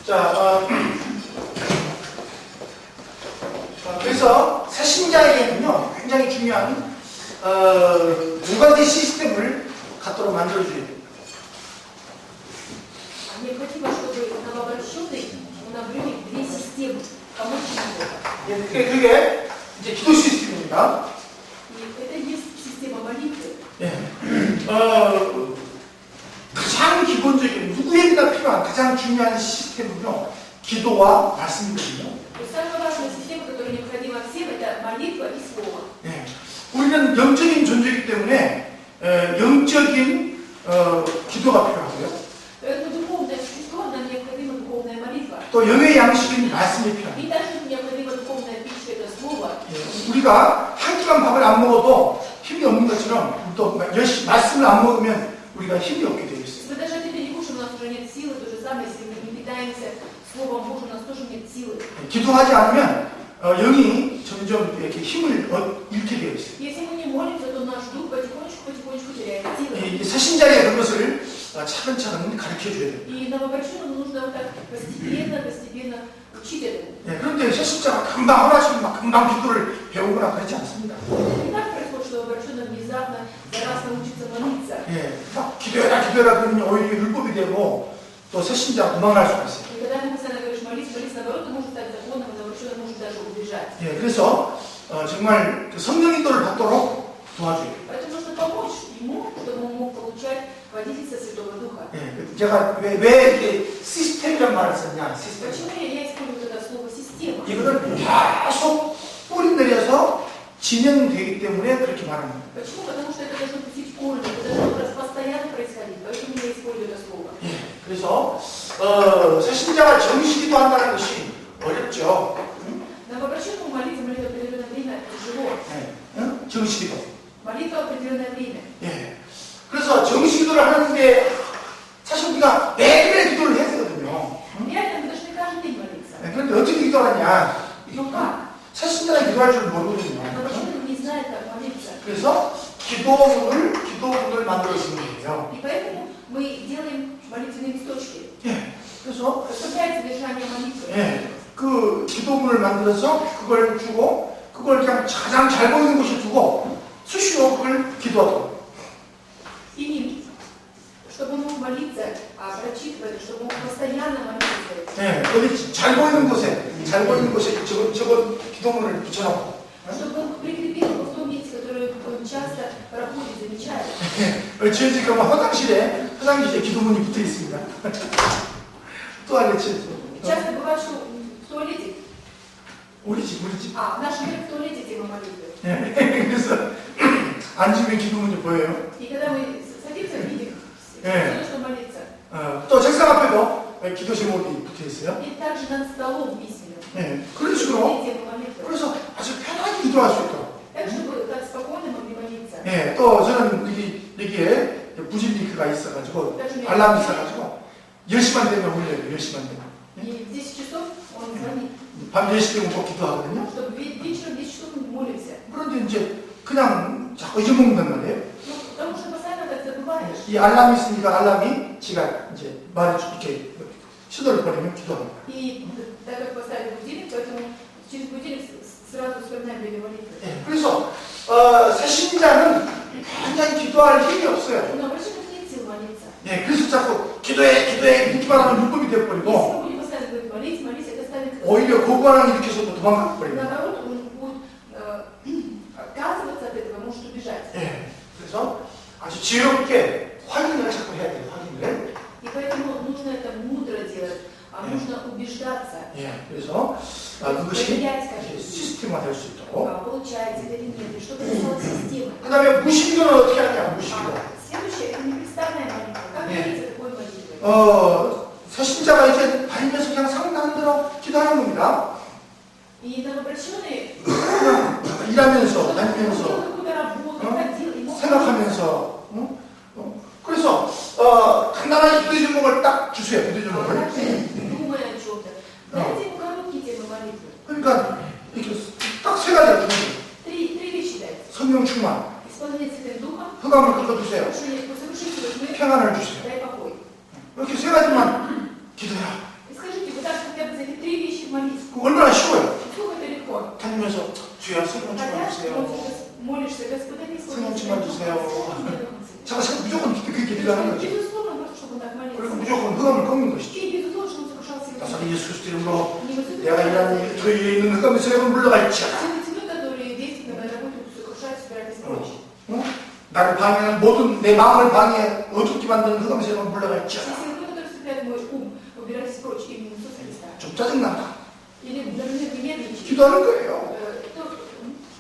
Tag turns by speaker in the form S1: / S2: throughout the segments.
S1: 자, 그래서 새신자에게는요, 굉장히 중요한 두 가지 시스템을 갖도록 만들어줘야 됩니다.
S2: Необходимо, чтобы новообращенный наблюдал две системы.
S1: 그게 이제 기도 시스템입니다.
S2: Это есть система молитвы.
S1: 가장 기본적인 누구에게나 필요한 가장 중요한 시스템은요, 기도와 말씀이거든요.
S2: Самая важная система, которая необходима всем, это молитва и слово.
S1: 우리는 영적인 존재이기 때문에 영적인 기도가 필요하고요.
S2: Это духовное существо, нам необходима духовная молитва.
S1: 또 영의 양식인 말씀이 필요합니다.
S2: И также необходима духовная пища, это слово.
S1: 우리가 한 끼만 밥을 안 먹어도 힘이 없는 것처럼 또 열심히 말씀을 안 먹으면 우리가 힘이 없게 되어 있어요.
S2: Мы даже это не кушаем, у нас уже нет силы. То же самое, если мы не питаемся Словом Божьим, у нас тоже нет силы.
S1: 기도하지 않으면 영이 점점 이렇게 힘을 잃게 되어 있어요.
S2: Если мы не молимся, то наш дух потихонечку теряет силы.
S1: 새신자의 그것을 차근차근 가르쳐줘야 돼요.
S2: И новообращенному нужно вот так постепенно учить этому.
S1: 그런데 새신자가 금방 하나씩 막 금방 기도를 배우거나 그러지 않습니다.
S2: Не так происходит, что новообращенный внезапно за раз научится молиться.
S1: 막 기도해라 그러면 오히려 율법이 되고 또 새신자가 도망갈 수가 있어요.
S2: И когда ему постоянно говоришь молись, наоборот, это может стать законом, и новообращенный может даже убежать.
S1: 그래서 정말 성령 인도를 받도록 도와줘요.
S2: Поэтому нужно помочь ему, чтобы он мог получать водительство Святого Духа.
S1: 제가 왜 이렇게 시스템이란 말을 썼냐? 시스템.
S2: Почему я использую это слово «система»?
S1: 이거는 계속 뿌리 내려서 진행되기 때문에 그렇게 말합니다.
S2: Почему? Потому что это должно пустить корни, это должно постоянно происходить. Поэтому я использую это слово.
S1: 그래서 새신자가 정식기도 한다는 것이 어렵죠.
S2: Новообращенному молиться молитва определенное время тяжело.
S1: 정식기도.
S2: Молитва определенное время.
S1: 그래서 정식기도를 하는데 사실 우리가 매일매일 기도를 해야 되거든요.
S2: Реально мы должны каждый день молиться.
S1: 그런데 어떻게 기도하느냐?
S2: Но как?
S1: 새신자는 기도할 줄 모르거든요.
S2: Новообращенный не знает, как молиться.
S1: 그래서 기도문을 만들어 주는 거예요.
S2: И поэтому мы делаем молитвенные листочки.
S1: 그래서
S2: Составляет содержание молитвы.
S1: 그 기도문을 만들어서 그걸 주고 그걸 그냥 가장 잘 보이는 곳에 두고 수시로 그걸 기도하도록.
S2: И чтобы он мог молиться, прочитывать, чтобы он мог постоянно молиться.
S1: 어디 잘 보이는 곳에 저거 기도문을 붙여놓고.
S2: Чтобы он прикрепил его в том месте, которое он часто проходит, замечает.
S1: 저희 집 가면 화장실에 기도문이 붙어 있습니다. 또 알겠지?
S2: Часто бывает, что в туалете.
S1: 우리 집.
S2: В нашем мире в туалете тема молитвы.
S1: 그래서 앉으면 기도문이 보여요.
S2: И когда мы садимся, видим, все, что молиться.
S1: 또 책상 앞에도 기도 제목이 붙어 있어요.
S2: И также над столом письменным.
S1: 그런 식으로.
S2: Тема молитвы.
S1: 그래서 아주 편하게 기도할 수 있도록.
S2: Так, чтобы так спокойно могли молиться.
S1: 또 저는 여기에 부진 링크가 있어가지고 알람이 있어가지고 10시만 되면 울려요. 10시만 되면.
S2: И в 10 часов он звонит.
S1: 밤 10시 되면 꼭 기도하거든요.
S2: Чтобы вечером 10 часов мы молимся.
S1: 그런데 이제 그냥 자꾸 잊어먹는단 말이에요.
S2: Потому что постоянно так забываешь.
S1: 이 알람이 있으니까 알람이 지가 이제 이렇게 시도를 버리면 기도합니다.
S2: И так как поставили будильник, поэтому через будильник сразу вспоминаем время молитвы.
S1: 그래서 새신자는 굉장히 기도할 힘이 없어요.
S2: Но обращение нет сил молиться.
S1: 그래서 자꾸 기도해 이렇게만 하면 율법이
S2: Если
S1: 되어버리고
S2: мы будем постоянно говорить молись, это станет...
S1: 오히려 고관을 일으켜서도 도망가 버립니다.
S2: Наоборот, он будет отказываться от этого, может убежать.
S1: 그래서 아주 지혜롭게 확인을 자꾸 해야 돼요. 확인을.
S2: И поэтому нужно это мудро делать, нужно убеждаться.
S1: 그래서 그것이 시스템화 될 수 있도록.
S2: Получается это или нет, чтобы это стало системой.
S1: 그 다음에 무신기도는 어떻게 하냐, 무신기도.
S2: Следующее, это непрестанная молитва. Как молиться такой молитвой?
S1: 새신자가 이제 다니면서 그냥 상당한 대로 기도하는 겁니다.
S2: И новообращенные
S1: 일하면서, 다니면서, 생각하면서, 그래서 간단한 기도 제목을 딱 주세요. 기도 제목을.
S2: думая о чем-то. Дайте ему короткие темы молитвы.
S1: 그러니까 이렇게 딱 세 가지 주세요.
S2: Три вещи дайте.
S1: 성령 충만,
S2: Исполнение Святым Духом,
S1: 흑암을 꺾어주세요.
S2: совершите тьмы,
S1: 평안을 주세요.
S2: дай покой.
S1: 이렇게 세 가지만 기도해라.
S2: И скажите
S1: 그거 얼마나 쉬워요.
S2: Сколько это легко.
S1: 다니면서 주여 성령
S2: Хотя,
S1: 주세요.
S2: молишься, Господи,
S1: 성령 충만 주세요.
S2: Сколько
S1: 제가 무조건 그 기도를 하는 거죠.
S2: безусловно, просто чтобы он так
S1: 그리고
S2: молился.
S1: 무조건 흑암을 꺾는 것이죠.
S2: И безусловно, что он сокрушался его.
S1: 나사렛 예수 그리스도 이름으로
S2: Не высоко
S1: 내가 일하는 저 위에 있는 흑암에서 여러분 물러갈지어다.
S2: Все тьмы, которые действуют на моей работе, сокрушают, собирайтесь прочь.
S1: 어? 나를 방해하는 모든 내 마음을 방해 어둡게 만드는 흑암에서 여러분
S2: Все
S1: 물러갈지어다.
S2: силы, которые цепляют мой ум, убирайтесь прочь именем Иисуса Христа.
S1: 좀 짜증난다.
S2: Или, например, вы нервничаете.
S1: 기도하는 거예요.
S2: То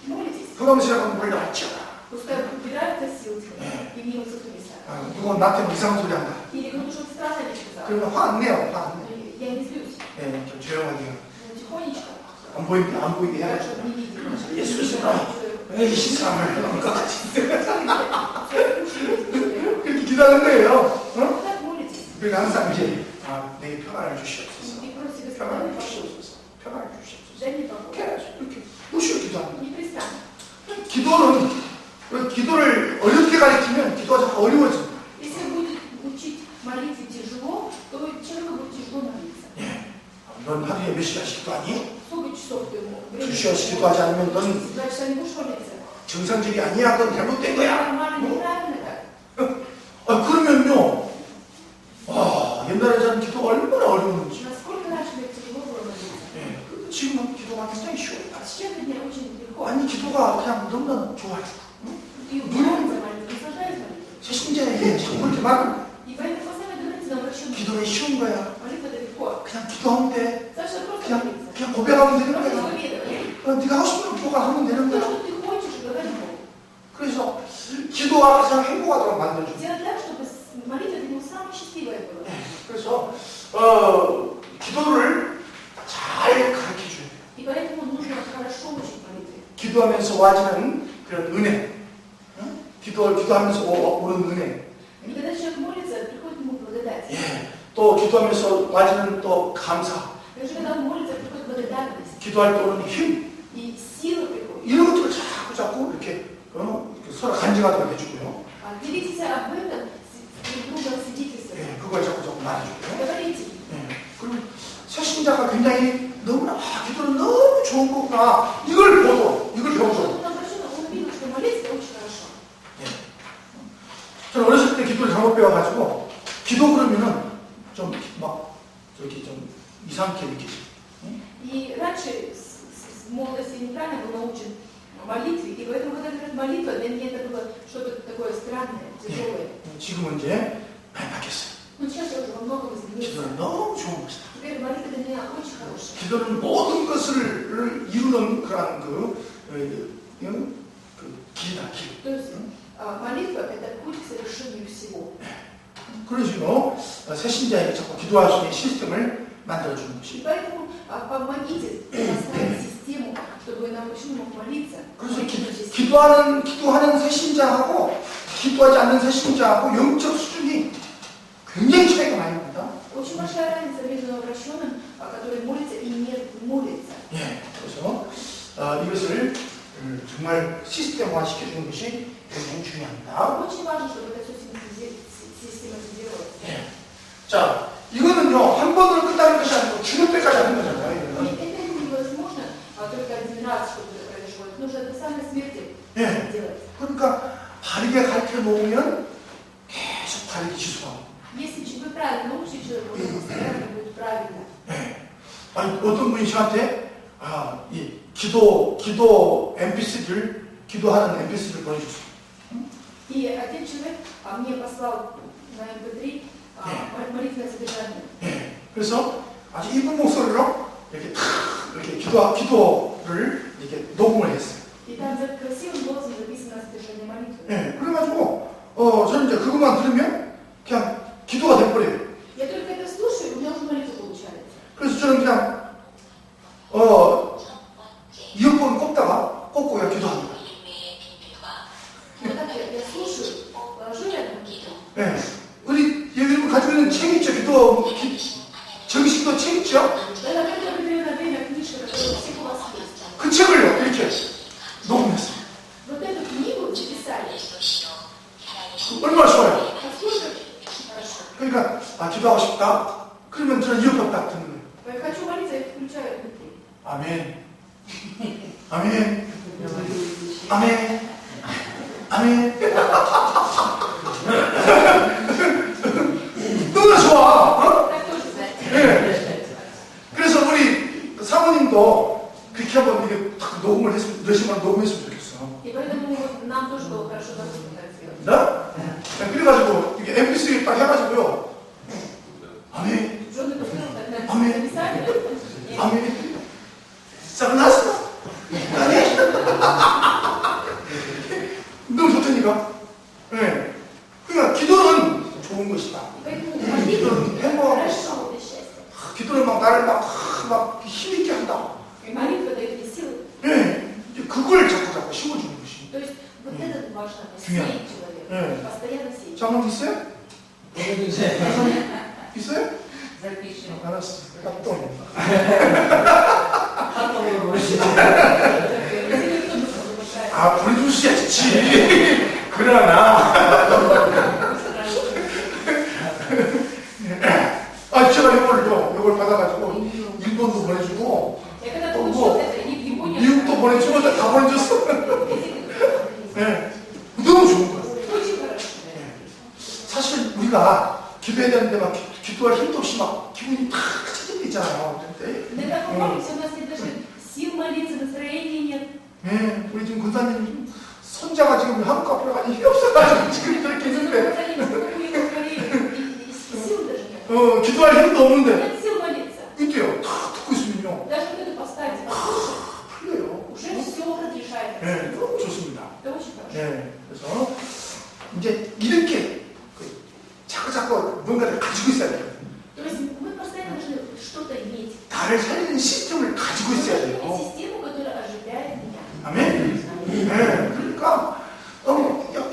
S2: молитесь.
S1: 흑암에서 여러분 물러갈지어다.
S2: Пускай убираются силы тьмы именем Иисуса Христа.
S1: 누구 나한테 뭐 이상한 소리 한다.
S2: Или кто-то что-то странное мне сказал.
S1: 그러면 화 안 내요. 화 안 내.
S2: Я не злюсь.
S1: 좀 조용하게
S2: Тихонечко.
S1: 안 보이게 해야
S2: Так, чтобы не видели.
S1: 예수 이름으로 이 사람을 것 같이 그렇게 기도하는 거예요. 어?
S2: Так молитесь.
S1: 그리고 항상 이제 내 평안을 주시옵소서.
S2: И просите
S1: 평안을
S2: Господа,
S1: 주시옵소서. 평안을 주시옵소서.
S2: дай мне покой.
S1: 이렇게 무시하고 기도합니다.
S2: Непрестанно.
S1: 기도를 어렵게 가르치면 기도가 자꾸 어려워집니다.
S2: Если будет учить молитве тяжело, то человеку будет тяжело молиться.
S1: 넌 하루에 몇 시간씩 기도하니?
S2: Сколько часов ты ему?
S1: 2시간씩 기도하지 않으면 너는
S2: 2 часа не будешь молиться?
S1: 정상적이 아니야. 그건 잘못된 거야.
S2: Нормально, неправильно так.
S1: 그러면요. 옛날에 저는 기도가 얼마나 어려웠는지.
S2: Насколько раньше мне тяжело было молиться?
S1: 지금은 기도가 굉장히 쉬워요.
S2: А сейчас для меня очень легко.
S1: 아니 기도가 그냥 너무나 좋아요.
S2: И нравится молиться, наслаждаюсь молитвой.
S1: 새신자에게 자꾸 이렇게 말하는
S2: И поэтому постоянно говорите нам обращенным.
S1: 기도가 쉬운 거야.
S2: Молитва это легко.
S1: 그냥 기도하면 돼.
S2: Саша, просто молиться.
S1: 그냥 고백하면 되는
S2: Просто
S1: 거야.
S2: исповедовать.
S1: 네가 하고 싶은 기도가 하면 되는
S2: То,
S1: 거야.
S2: что ты хочешь, говори Богу.
S1: 그래서 기도가 가장 행복하도록 만들어줘.
S2: Сделать так, чтобы молитва для него самая счастливая была.
S1: 그래서 기도를 잘 가르쳐줘요.
S2: И поэтому нужно хорошо учить молитве.
S1: 기도하면서 와지는 그런 은혜. 기도하면서 오는 은혜.
S2: И когда человек молится, приходит ему благодать.
S1: 또 기도하면서 와지는 또 감사.
S2: Даже когда он молится, приходит благодарность.
S1: 기도할 때 오는 힘.
S2: И сила приходит.
S1: 이런 것들을 자꾸 이렇게 서로 간증하도록 해주고요.
S2: Делитесь об этом, друг другом свидетельствуйте.
S1: 그걸 자꾸 말해주고요.
S2: Говорите.
S1: 그리고 새신자가 굉장히 너무나 기도는 너무 좋은 거구나. 이걸 보도록, 이걸 배우도록.
S2: Он обращен, он видел, что молиться это очень хорошо.
S1: 저는 어렸을 때 기도를 잘못 배워가지고 기도 그러면은 좀 막 저렇게 좀 이상하게 느끼지.
S2: И раньше с молодости неправильно был научен молитве, и поэтому, когда говорят молитва, для меня это было что-то такое странное, тяжелое.
S1: 지금은 이제 많이 바뀌었어요.
S2: Но сейчас я уже во многом изменился.
S1: 기도는 너무 좋은 것이다.
S2: Теперь молитва для меня очень хорошая.
S1: 기도는 모든 것을 이루는 그런 길이다, 길.
S2: То есть молитва это путь к совершению всего.
S1: 그러시고 새신자에게 자꾸 기도할 수 있는 시스템을 만들어주는
S2: И
S1: 것이.
S2: поэтому помогите поставить систему, чтобы нам мужчина мог молиться.
S1: 그래서 기도하는 새신자하고 기도하지 않는 새신자하고 영적 수준이 굉장히 차이가 많이 납니다.
S2: Очень большая разница между обращенным, который молится и не молится.
S1: 그래서 이것을 정말 시스템화 시켜주는 것이 굉장히 중요합니다.
S2: Очень важно, чтобы это все систематизировалось.
S1: 자, 이거는요 한 번으로 끝나는 것이 아니고 죽을 때까지 하는 거잖아요.
S2: И это невозможно только один раз, чтобы это произошло. Это нужно до самой смерти делать.
S1: 그러니까 바르게 가르쳐 놓으면 계속 바르게 지속하고.
S2: Если вы правильно научите человека, он постоянно будет правильно.
S1: 아니 어떤 분이 저한테 이 기도 MP3를 기도하는 MP3를 보내줬어요.
S2: И один человек мне послал на MP3 молитвенное содержание.
S1: 그래서 아주 이쁜 목소리로 이렇게 이렇게 기도를 이렇게 녹음을 했어요.
S2: И там за красивым голосом записано содержание молитвы.
S1: 그래가지고 저는 이제 그것만 들으면 그냥 기도가 돼버려요.
S2: Я только это слушаю, и у меня уже молитва получается.
S1: 그래서 저는 그냥 이어폰 꽂고 그냥 기도합니다.
S2: Вот так я слушаю, положу рядом молитву.
S1: 우리 여러분 가지고 있는 책 있죠? 정식도 책 있죠?
S2: Это какое-то определенное время книжка, которая у всех у вас есть.
S1: 그 책을요 이렇게 녹음했어요.
S2: Вот эту книгу записали.
S1: 얼마나 좋아요.
S2: Насколько хорошо.
S1: 그러니까 기도하고 싶다. 그러면 저는 이어폰 딱 듣는 거예요.
S2: Я хочу молиться, я включаю MP3.
S1: 아멘. 아멘. 아멘. 아멘. 너무 좋아. 어?
S2: Так тоже знаете.
S1: 네. 그래서 우리 사모님도 그렇게 한번 이게 탁 녹음을 했으면, 몇십만 녹음했으면 좋겠어.
S2: И поэтому вот нам тоже было хорошо бы так сделать.
S1: 네? 그래가지고 이게 MP3 딱 해가지고요. 아멘.
S2: Жены посмотрели, так
S1: Аминь.
S2: написали. И
S1: 아멘. согласна? 아멘. 너무 좋다니까. 네. 그러니까 기도는 좋은 것이다.
S2: поэтому молитва — хорошо, это счастье.
S1: 기도는 막 나를 막 힘있게 한다.
S2: И молитва дает мне силы.
S1: 네. 이제 그걸 자꾸 심어주는 것이.
S2: То есть вот это важно,
S1: Семья.
S2: сеять человека,
S1: 네.
S2: постоянно сеять.
S1: 장난 있어요? 있어요?
S3: Запишем.
S1: 알았어. 깜짝
S3: Потом выбросим.
S2: Сильно кто-то повышает.
S1: 아, 보내주셔야지. 그러나. 아, 제가 이걸 받아가지고 일본도 보내주고
S2: Я когда получила это, и в Японию
S1: 미국도 보내주고 다 보내줬어. 네. 너무 좋은 거야.
S2: очень хорошо.
S1: 사실 우리가 기도해야 되는데 막 기도할 힘도 없이 막 기분이 탁 처질 때 있잖아요. 그때.
S2: Иногда бывает, у нас нет даже сил молиться, настроения нет.
S1: 네, 우리 지금 군사님 손자가 지금 한국 앞으로 가니 힘이 없어가지고 지금 저렇게 있는데
S2: Сил даже нет.
S1: 기도할 힘도 없는데
S2: Нет сил молиться.
S1: 이때요. 다 듣고 있으면요.
S2: Даже вот это поставить, послушать,
S1: 풀려요.
S2: уже все разрешается.
S1: 네, 너무 좋습니다.
S2: Это очень хорошо.
S1: 네, 그래서 이제 이렇게 자꾸 뭔가를 가지고 있어야 돼요.
S2: То есть мы постоянно должны что-то иметь.
S1: 나를 살리는 시스템을 가지고 있어야
S2: Иметь
S1: 돼요.
S2: систему, которая оживляет меня.
S1: 아멘. 네, 그러니까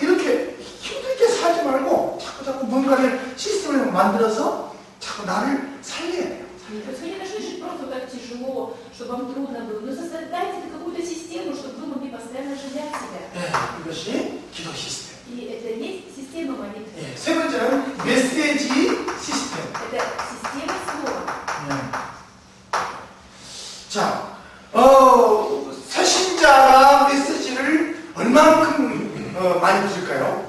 S1: 이렇게 힘들게 살지 말고 자꾸 뭔가를 시스템을 만들어서 자꾸 나를 살려야 돼요.
S2: То есть вы не должны жить просто так тяжело, чтобы вам трудно было. Но создайте какую-то систему, чтобы вы могли постоянно оживлять себя.
S1: 네, 이것이 기도 시스템.
S2: И это есть система молитвы.
S1: 네, 세 번째는 메시지 시스템.
S2: Это система слова.
S1: 네. 자, 새신자가 메시지를 얼만큼 많이 들을까요?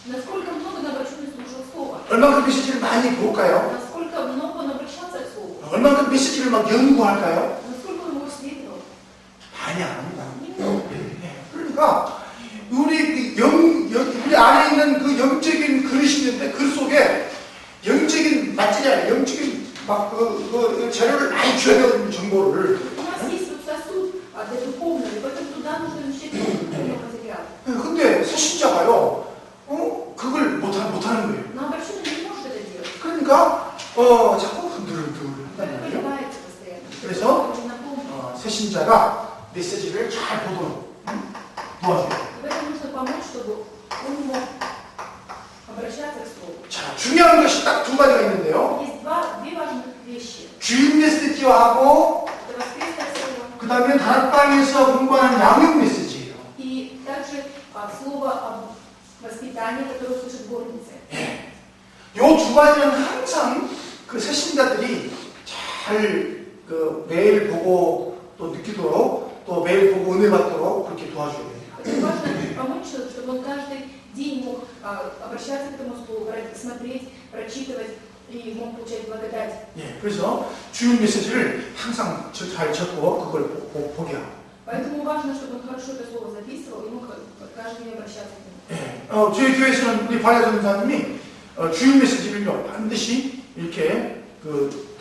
S2: Насколько много нам обращенный слушал слово?
S1: 얼만큼 메시지를 많이 볼까요?
S2: Насколько много он обращался к слову?
S1: 얼만큼 메시지를 막 연구할까요?
S2: Насколько он его исследовал?
S1: 많이 안 합니다.
S2: Немного.
S1: 네, 그러니까 우리 우리 안에 있는 그 영적인 그릇이 있는데 그 속에 영적인 마테리알, 영적인 그 재료를 많이 줘야 되거든요, 정보를.
S2: У нас есть вот сосуд для духовного, и поэтому туда нужно вмещать материал.
S1: 네, 근데 새신자가요, 그걸 못하는 거예요.
S2: Но обращенный не может это делать.
S1: 그러니까 자꾸 흔들흔들 한단
S2: Это
S1: 말이에요.
S2: колебается постоянно.
S1: 그래서
S2: Не напомню.
S1: 새신자가 메시지를 잘 보도록 도와줘요.
S2: Поэтому нужно помочь, чтобы он мог обращаться к слову.
S1: 자, 중요한 것이 딱 두 가지가 있는데요.
S2: Есть две важных вещи.
S1: 주일 메시지하고
S2: Это воскресное слово
S1: 그 다음에 다락방에서 공부하는 양육 메시지예요.
S2: и также слово об воспитании, которое слышит горницы.
S1: 요 두 가지는 항상 그 새신자들이 잘 매일 보고 또 느끼도록 또 매일 보고 은혜 받도록 그렇게 도와줘야 돼요.
S2: Очень важно помочь человеку, чтобы он каждый день мог обращаться к этому слову, смотреть, прочитывать и мог получать благодать.
S1: 예, 그래서 주일 메시지를 항상 잘 적고 그걸 보게 하고.
S2: Поэтому важно, чтобы он хорошо это слово записывал и мог каждый день обращаться к нему.
S1: 예, 저희 교회에서는 우리 반야 전사님이 주일 메시지를요 반드시 이렇게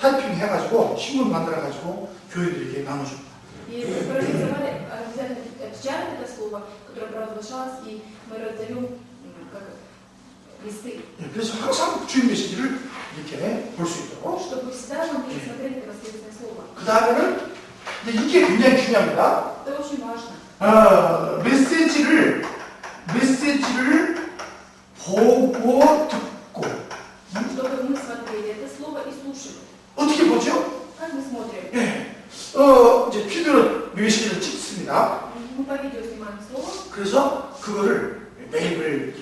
S1: 타이핑 해가지고 신문 만들어가지고 교회들에게 나눠줍니다.
S2: И мы организовали обязательно печатать это слово, которое провозглашалось, и мы раздаем как листы,
S1: 예, 그래서 항상 주일 메시지를 이렇게 볼 수 있도록.
S2: чтобы всегда могли смотреть это воскресное слово.
S1: 그 다음에는 이게 굉장히 중요합니다.
S2: Это очень важно.
S1: 메시지를 보고 듣고.
S2: Чтобы мы смотрели это слово и слушали.
S1: 어떻게 보죠?
S2: Как мы смотрим?
S1: 예. 이제 비디오로 메시지를 찍습니다.
S2: Мы по видео снимаем слово.
S1: 그래서 그거를 매일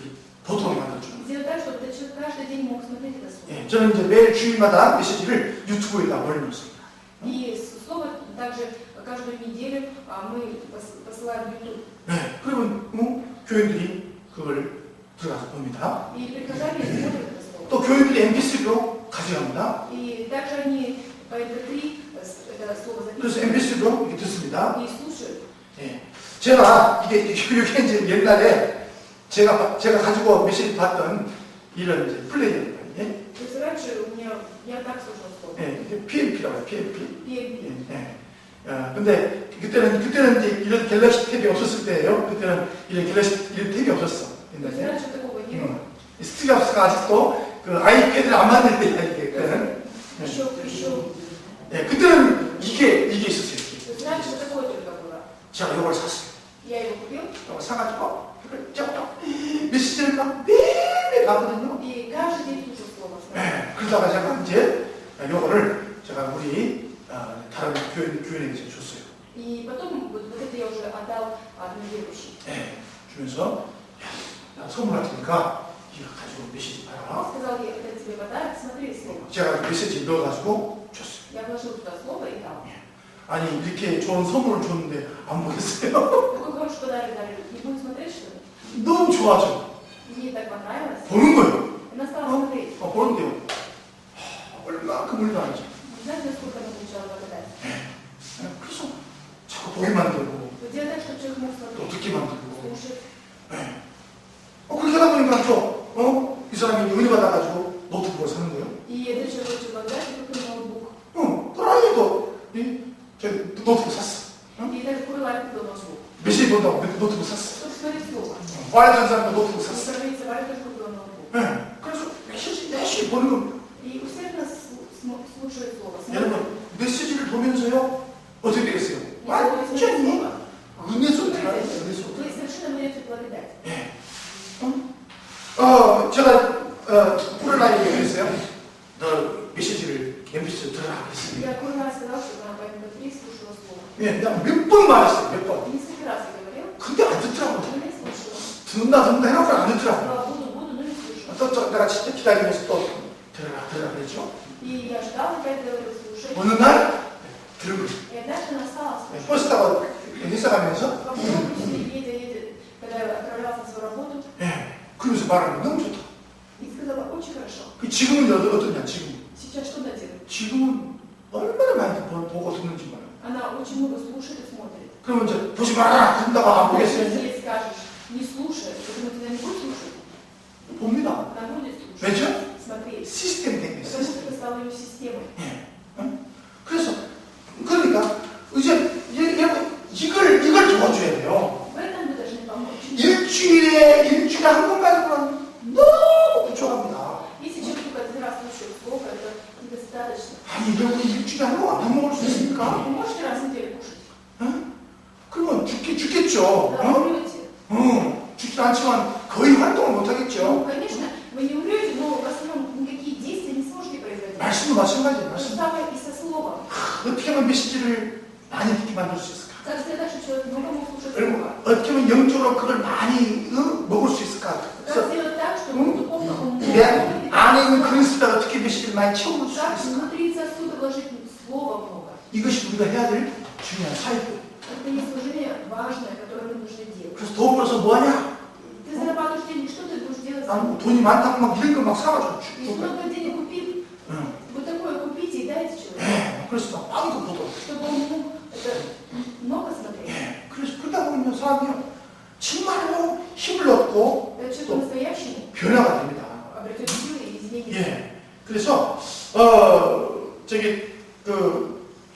S1: 보도록 만들어줘요.
S2: Сделать так, чтобы этот человек каждый день мог смотреть это слово.
S1: 예, 저는 이제 매일 주일마다 메시지를 유튜브에다 올려놓습니다.
S2: И слово также каждую неделю мы посылаем в YouTube.
S1: 네, 그러면 교인들이 그걸 들어가서 봅니다.
S2: И прихожане смотрят это слово.
S1: 또 교인들이 MP3로 가져갑니다.
S2: И также они по MP3 это слово
S1: 그래서
S2: записывают
S1: MP3로 이렇게 듣습니다.
S2: и слушают.
S1: 예. 제가 이게 이제 옛날에 제가 가지고 메시지 봤던 이런 이제 플레이어예요. 예?
S2: То есть раньше я так слушала слово.
S1: 예, 이게 PMP라고 해요. PMP.
S2: PMP.
S1: 예. 근데 그때는 이제 이런 갤럭시 탭이 없었을 때예요. 그때는 이런 갤럭시 이런 탭이 없었어.
S2: То есть
S1: 옛날에.
S2: раньше такого не было.
S1: 스티브 잡스가 아직도 그 아이패드를 안 만들 때야 이게 그때는.
S2: Еще.
S1: 예, 그때는 이게 있었어요.
S2: То есть раньше такое только было.
S1: 제가 이걸 샀어요.
S2: Я его купил.
S1: 이걸 사가지고 이걸 쫙쫙 메시지를 막 매일 봤거든요.
S2: И каждый день слушал слово.
S1: 네, 그러다가 제가 이제 요거를 제가 우리 다른 교인에게 줬어요.
S2: И потом вот это я уже отдал одной верующей.
S1: 네, 주면서 야, 나 선물할 테니까 이거 가지고 메시지 봐라.
S2: Сказал ей, это тебе подарок, смотри слово.
S1: 제가 메시지 넣어가지고 줬어요.
S2: Я вложил туда слово и дал.
S1: 아니 이렇게 좋은 선물을 줬는데 안 보겠어요?
S2: Такой хороший подарок дали. Не будем смотреть, что ли?
S1: 너무 좋아져.
S2: Ей так понравилось.
S1: 보는 거예요.
S2: Она стала смотреть.
S1: 보는데요. 얼마큼 올라가지.
S2: Не знаете, насколько она получала благодать?
S1: 그래서 자꾸 보게 만들고
S2: Вот делать так, чтобы человек мог
S1: 또
S2: смотреть,
S1: 듣게 만들고.
S2: слушать.
S1: 네. 그렇게 하다 보니까 이 사람이 은혜 받아가지고 노트북을 사는 거예요.
S2: И этот человек получил благодать и купил ноутбук.
S1: 또라이도 노트북 샀어.
S2: И даже Курлай купил ноутбук.
S1: 메시지 본다고 노트북 샀어.
S2: Чтобы смотреть слово.
S1: 와이드 한 사람도 노트북
S2: И
S1: 샀어.
S2: сравнить Валя тоже купила ноутбук.
S1: 네. 그래서 메시지 보는 거.
S2: И усердно слушает слово.
S1: 여러분 메시지를 보면서요 어떻게 되겠어요? 완전히
S2: слово.
S1: 은혜 속에 들어가요. 은혜 속에.
S2: Вы совершенно найдете благодать.
S1: 예. 제가 꿀라이에게 그랬어요. 너 메시지를 MP3 들어라 그랬어요.
S2: Я Курлай сказал, что она по MP3 слушала слово.
S1: 예, 내가 몇 번 말했어요. 몇 번.
S2: Несколько раз я говорил,
S1: 근데 안 듣더라고.
S2: но не слушала.
S1: 듣는다 해놓고 안 듣더라고.
S2: Сказала, буду, но не слушала.
S1: 또 내가 진짜 기다리면서 또 들어라 그랬죠.
S2: И я ждал, опять говорил, слушай.
S1: 어느 날 들은 거예요.
S2: И дальше она стала
S1: 예,
S2: слушать.
S1: 버스 타고 회사 가면서
S2: В автобусе едет, когда я отправлялся на свою работу,
S1: 예, 그러면서 말하는 게 너무 좋다.
S2: и сказала, очень хорошо.
S1: 지금은 어떠냐 지금.
S2: Сейчас что она делает?
S1: 지금은 얼마나 많이 보고 듣는지 말이야.
S2: Она очень много слушает и смотрит.
S1: 그러면 이제 보지 마라 듣는다고 안 보겠어요.
S2: Если ей скажешь, не слушай, потому что она не будет слушать,
S1: 봅니다.
S2: она будет слушать.
S1: 왜죠?
S2: Смотреть.
S1: 시스템 때문에
S2: Потому что это стало ее системой.
S1: 예. 그래서 그러니까 이제 이걸 도와줘야 돼요.
S2: В этом вы должны помочь.
S1: 일주일에 한 번 가지고는 너무 부족합니다.
S2: Если человек только один раз слушает слово, это недостаточно.
S1: 아니 여러분 일주일에 한 번 안 먹을 수 있습니까?
S2: Вы можете раз в неделю кушать?
S1: 그러면 죽겠죠.
S2: Да, вы умрете.
S1: 죽지도 않지만 거의 활동을 못
S2: Ну,
S1: 하겠죠.
S2: конечно, вы не умрете, но в основном никакие действия не сможете производить.
S1: 말씀도 마찬가지예요.
S2: То же
S1: 말씀.
S2: самое и со словом.
S1: 어떻게 하면 메시지를 많이 듣게 만들 수 있을까?
S2: Как сделать, чтобы человек много мог слушать
S1: 그리고
S2: слово?
S1: 어떻게 하면 영적으로 그걸 많이 먹을 수 있을까?
S2: Как
S1: 그래서
S2: сделать так, чтобы духовно он мог
S1: 내 안에 있는 그리스도가 어떻게 메시지를 많이 채워줄 수
S2: как
S1: 있을까?
S2: внутри сосуда вложить слова много.
S1: 이것이 우리가 해야 될 중요한 사역이에요.
S2: Это не служение важное, которое мы должны делать.
S1: 그래서 돈 벌어서 뭐하냐?
S2: Ты зарабатываешь денег, что ты будешь делать?
S1: 난 돈이 많다고 막 이런 거 막 사가지고
S2: Если много денег купить,
S1: 응.
S2: вот такое купите и дайте человеку,
S1: 예, 그래서 막 빵도 보도.
S2: чтобы он мог это много смотреть.
S1: 예, 그래서 그러다 보면 사람이요 정말로 힘을 얻고
S2: Этот человек
S1: 또
S2: по-настоящему
S1: 변화가 됩니다.
S2: обретет силы и изменится.
S1: 예, 그래서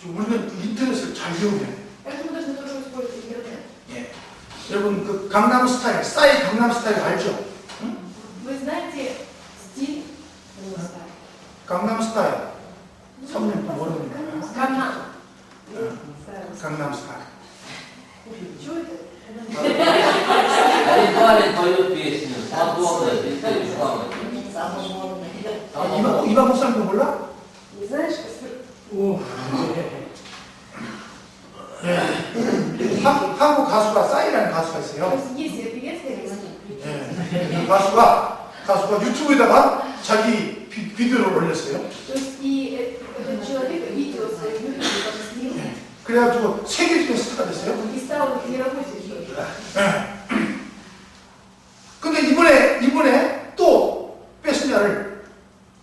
S1: 우리는 그 인터넷을 잘 이용해야 돼요.
S2: Поэтому мы должны тоже использовать интернет.
S1: 예, 여러분 그 강남 스타일, 싸이 강남 스타일 알죠? 응?
S2: Вы знаете стиль
S1: 강남 스타일. 사모님 모르는 거야.
S2: Канан.
S1: 강남 스타일.
S2: Что это?
S3: Ритуальный поют песню, свободно, без рекламы.
S1: 이만 목사님도 몰라?
S2: Не знаешь,
S1: 오. 예. 한국 가수가 싸이라는 가수가
S2: то
S1: 있어요.
S2: есть есть певецкая песня.
S1: 예. 그 가수가 유튜브에다가 자기 비디오를 올렸어요.
S2: То есть и этот человек видео свое YouTube снял.
S1: 그래가지고 세계 베스트가 됐어요.
S2: И стал мировой звездой.
S1: 근데 이번에 또 베스트냐를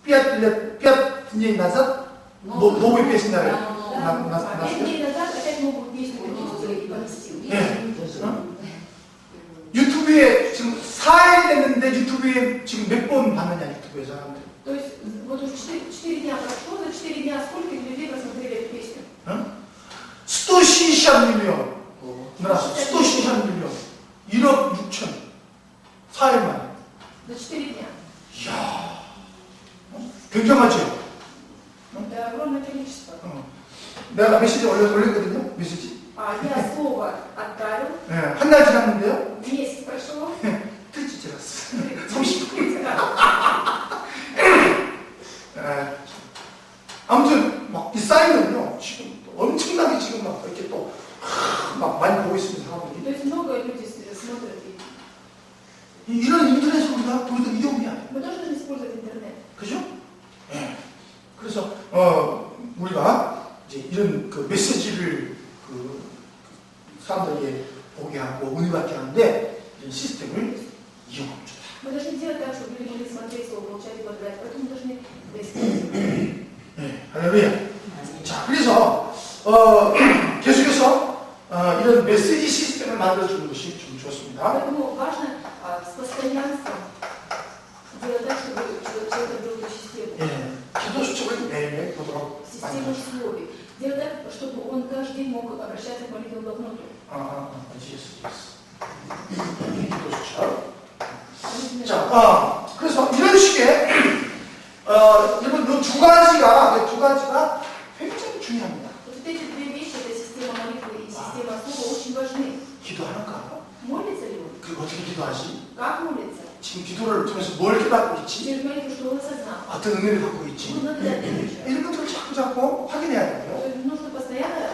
S1: 삐앗 나서 новый 베스트냐를
S2: Да,
S1: 났어요.
S2: 5 дней назад опять новую песню поместил.
S1: 예. 유튜브에 지금 4일 됐는데 유튜브에 지금 몇 번 봤느냐 유튜브에 사람들.
S2: То есть вот уже 4 дня прошло, за 4 дня сколько людей посмотрели эту песню?
S1: 160 밀리언. 누나 160 밀리언. 1억 6천. 4일 만에.
S2: За 4 дня.
S1: 이야. 굉장하죠?
S2: Это огромное количество.
S1: 내가 메시지 올렸거든요. 메시지.
S2: А я слово отправил,
S1: 네, 한 달 지났는데요.
S2: месяц прошел,
S1: 틀지 지났어. 30분. 아무튼 막 이 사이는요. 지금 엄청나게 지금 막 이렇게 또 막 많이 보고 있습니다.
S2: то
S1: 사람들이.
S2: есть много людей смотрят. И
S1: 이런 인터넷을 우리도 이용해야 돼.
S2: мы тоже должны использовать интернет.
S1: 그죠? 예. 그래서 우리가 이제 이런 그 메시지를 그 사람들에게 보게 하고 은혜받게 하는데 이 시스템을 이용하면 좋다.
S2: Мы должны делать так, чтобы люди могли смотреть слово, получать и благодарить. Поэтому мы должны это использовать.
S1: 네, 할렐루야. 자, 그래서 계속해서 이런 메시지 시스템을 만들어주는 것이 좀 좋습니다.
S2: Поэтому важно с постоянством делать так, чтобы человек был эту систему.
S1: 예, 기도 수첩을 매일매일 보도록
S2: Систему
S1: 만들어주는.
S2: условий. Делать так, чтобы он каждый день мог обращаться к молитвенному блокноту.
S1: yes. 기도 수첩. 자, 그래서 이런 식의 여러분 이 두 가지가 굉장히 중요합니다.
S2: Вот эти две вещи, это система молитвы и система слова, очень важны.
S1: 기도하는가?
S2: Молится ли он?
S1: 그 어떻게 기도하지?
S2: Как молится?
S1: 지금 기도를 통해서 뭘 깨닫고 있지?
S2: Через молитву, что он осознал.
S1: 어떤 은혜를 갖고 있지?
S2: Что благодарить человека.
S1: 이런 것들을 자꾸 확인해야 돼요.
S2: Нужно постоянно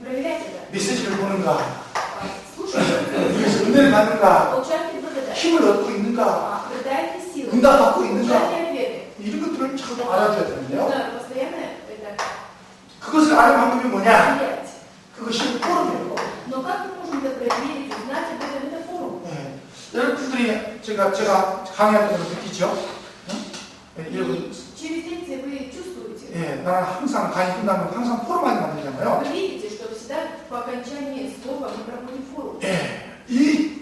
S2: проверять это.
S1: 메시지를 보는가?
S2: Слушать,
S1: 그래서 은혜를 받는가?
S2: получать ли благодать.
S1: 힘을 얻고 있는가?
S2: Обретает ли силы.
S1: 응답받고
S2: Получает
S1: 있는가?
S2: ли ответы.
S1: 이런 것들을 자꾸 알아줘야 되는데요.
S2: Нужно постоянно это
S1: 그것을 아는 방법이 뭐냐?
S2: проверять.
S1: 그것이 포럼이에요.
S2: Но как мы можем это проверить, узнать об этом? Это форум.
S1: 네. 여러분들이 제가 강의할 때 느끼죠? 네, 여러분,
S2: Через лекции вы чувствуете.
S1: 예, 나는 항상 강의 끝나면 항상 포럼 많이 만들잖아요.
S2: Вы видите, что всегда по окончании слова мы проводим форум.
S1: 예, 이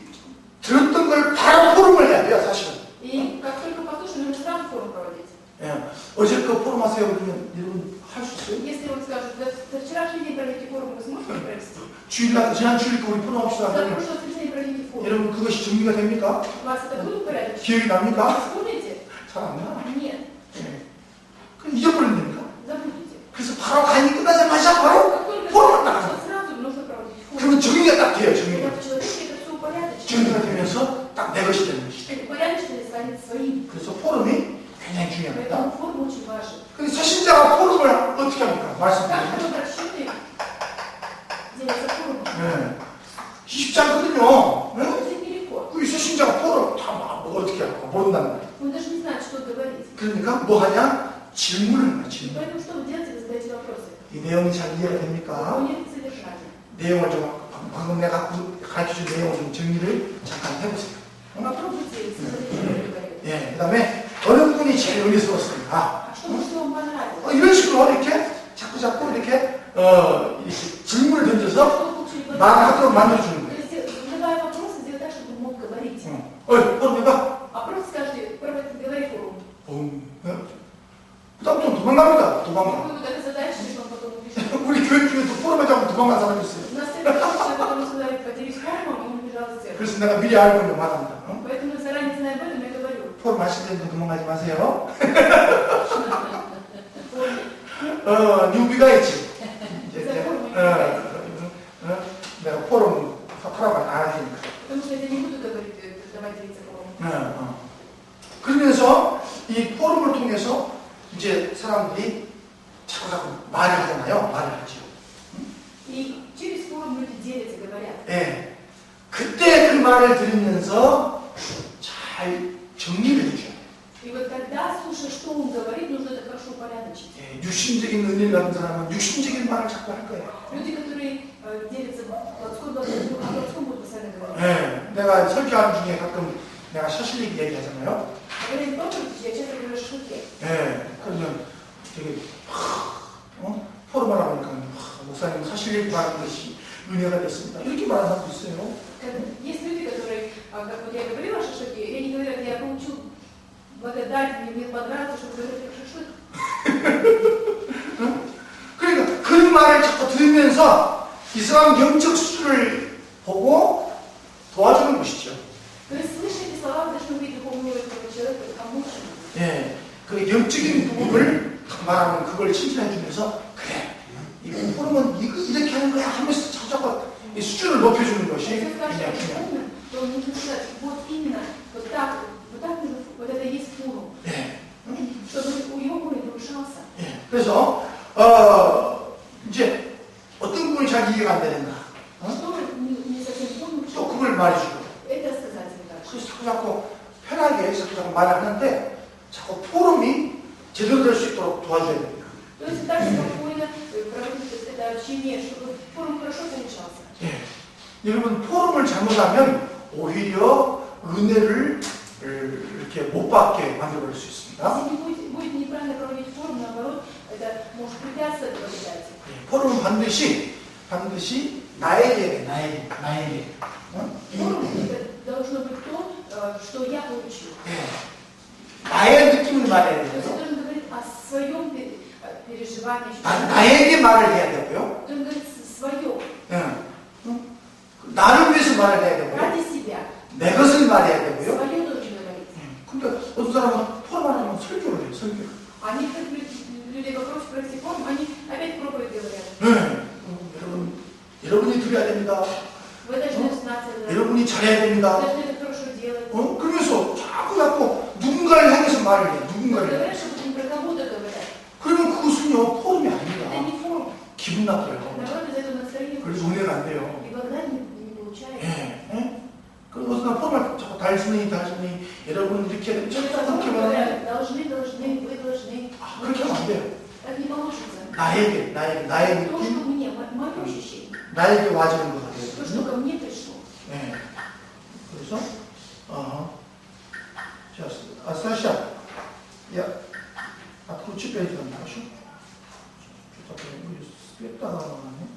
S1: 들었던 걸 바로 포럼을 해야 돼요, 사실은.
S2: И как только послушаем, нужно сразу форум проводить.
S1: 예, 어제 그 포럼 하세요 그러면 여러분 할 수 있어요?
S2: Если он скажет, за вчерашний день проведите форум, вы сможете провести?
S1: 지난 주일 거 우리 포럼 합시다.
S2: За
S1: 그러면
S2: прошлое воскресенье проведите форум.
S1: 여러분 그것이 정리가 됩니까?
S2: У вас это будет порядочно?
S1: 기억이 납니까?
S2: Вспомните?
S1: 잘 안 나.
S2: Нет.
S1: 예. 그럼 잊어버린다니까?
S2: Забудете.
S1: 그래서 바로 강의 끝나자마자 바로
S2: Как только
S1: 포럼을 나가는 거예요.
S2: сразу нужно проводить форум.
S1: 그러면 정리가 딱 돼요, 정리가.
S2: Когда в человеке это все упорядочено.
S1: 정리가 되면서 딱 내 것이 되는 것이.
S2: Это упорядоченность станет своим.
S1: 그래서 포럼이 굉장히 중요합니다.
S2: Поэтому форум очень важен.
S1: 근데 서신자가 포럼을 어떻게 합니까?
S2: Как
S1: 말씀드리면.
S2: мы обращены делается форумом?
S1: 네. 쉽지 않거든요. 네?
S2: Это нелегко.
S1: 그 서신자가 포럼 다 어떻게 할까? 모른다는 거예요.
S2: Мы даже не знаем, что говорить.
S1: 그러니까 뭐 하냐? 질문을 하는 거야,
S2: И
S1: 질문.
S2: поэтому что вы делаете? Вы задаете вопросы.
S1: 이 내용이 잘 이해가 됩니까?
S2: Выполняйте содержание.
S1: 내용을 좀, 방금 내가 가르쳐준 내용을 좀 정리를 잠깐 해보세요.
S2: Попробуйте смотреть, что я говорю.
S1: 예, 그 다음에 어느 분이 제일 은혜스러웠습니까?
S2: А что может вам понравилось?
S1: 이런 식으로 이렇게 자꾸 이렇게 질문을 던져서
S2: Что вы получили
S1: 말하도록
S2: возможность?
S1: 만들어주는
S2: То
S1: 거예요.
S2: есть, задавая вопросы, сделать так, чтобы он мог говорить.
S1: 포럼 해봐.
S2: А просто скажите, говори форум.
S1: 그 다음 좀 도망갑니다. 도망가.
S2: Вы так и задачи, что он потом убежит.
S1: 우리 교육 중에도 포럼하자고 도망간 사람이 있어요.
S2: У нас всегда человек, который сказали, поделись форумом, он убежал из церкви.
S1: 그래서 내가 미리 알고 있는 말합니다.
S2: Поэтому заранее зная об этом, я говорю.
S1: 포럼 하실 때도 도망가지 마세요.
S2: Форум.
S1: 뉴비가 있지. 내가 포럼 하라고 안 하니까.
S2: Потому что я не буду говорить, давай делиться форумом.
S1: 그러면서 이 포럼을 통해서 이제 사람들이 자꾸 말을 하잖아요. 말을 하죠.
S2: И через форум люди делятся, говорят.
S1: 예. 그때 그 말을 들으면서 잘 정리를 해줘야 돼요.
S2: И вот тогда, слушая, что он говорит, нужно это хорошо упорядочить.
S1: 예, 육신적인 은혜를 받은 사람은 육신적인 말을 자꾸 할 거예요.
S2: Люди, которые делятся плотской благодатью, о плотском будут постоянно говорить.
S1: 예, 내가 설교하는 중에 가끔 내가 샤실릭 얘기하잖아요.
S2: Говоря не проповедь, я часто говорю о шутке.
S1: 예, 그러면 되게 포럼을 하니까 목사님 샤실릭 말하는 것이 은혜가 됐습니다. 이렇게 말하는 사람도 있어요.
S2: Есть люди, которые, как вот я говорила о шашлыке, и они говорят, я получил благодать, мне понравилось, что вы говорите про шашлык.
S1: 그러니까 그 말을 자꾸 들으면서 이 사람 영적 수준을 보고 도와주는 것이죠.
S2: То есть, слыша эти слова, вы должны увидеть духовного этого человека, помочь ему.
S1: 예, 그 영적인 부분을 말하면 그걸 칭찬해 주면서 그래, 이 포럼은 이렇게 하는 거야 하면서 자꾸 이 수준을 높여주는 것이
S2: Если
S1: 그냥
S2: скажешь, что
S1: 중요해요.
S2: умным, то он нужно сказать, вот именно, вот так нужно, вот это и есть форум,
S1: 예,
S2: чтобы его уровень повышался.
S1: 예. 그래서 이제 어떤 부분이 잘 이해가 안 되는가,
S2: Что не совсем помню,
S1: 또
S2: что
S1: 그걸 말해주고.
S2: это сказать им дальше.
S1: 그래서 자꾸 편하게 자꾸 말을 하는데 자꾸 포럼이 제대로 될 수 있도록 도와줘야 됩니다.
S2: То есть так спокойно проводить это общение, чтобы форум хорошо получался.
S1: 예. 여러분 포럼을 잘못하면 오히려 은혜를 이렇게 못 받게 만들어버릴 수 있습니다.
S2: Если не будет неправильно проводить форум, наоборот, это может препятствовать благодати.
S1: 예. 포럼은 반드시 나에게.
S2: Форум это должно быть то, что я получил.
S1: 예. 나의 느낌을 말해야
S2: То есть
S1: 돼요.
S2: ты должен говорить о своем переживании.
S1: 나에게 말을 해야 되고요.
S2: Ты должен говорить свое,
S1: 예. 나를 위해서 말을 해야 되고요.
S2: ради себя.
S1: 내 것을 말해야 되고요.
S2: Свое должен говорить.
S1: 근데 어떤 사람은 포럼 안 하면 설교를 해요. 설교.
S2: А некоторые люди попросят провести форум, они опять проповедь говорят.
S1: 네. 여러분이 드려야 됩니다.
S2: Вы должны знать это.
S1: 여러분이 잘해야
S2: Вы
S1: 됩니다.
S2: должны это хорошо делать.
S1: 그러면서 자꾸 누군가를 향해서 말을 해요. 누군가를.
S2: Говорят, что не про кого-то говорят.
S1: 그러면 그것은요, 포럼이
S2: Это
S1: 아닙니다.
S2: не форум.
S1: 기분 나빠요.
S2: Наоборот, из этого настроения
S1: 그래서 은혜가 안 돼요.
S2: и благодать не получается.
S1: 예. 그래서 나 포럼을 자꾸 달순히, 여러분 이렇게 해야
S2: Или
S1: 돼요.
S2: потом
S1: 그렇게 말하면
S2: говорят, должны, вы должны.
S1: 그렇게 하면 안 돼요.
S2: Так не получится.
S1: 나의
S2: То,
S1: 느낌,
S2: что мне, мое ощущение,
S1: 나에게 와지는 것
S2: то, что
S1: 같아요.
S2: ко мне пришло.
S1: 네. 그래서, 자, Саша, я отключи перед вами, хорошо? Что такое? Свет не?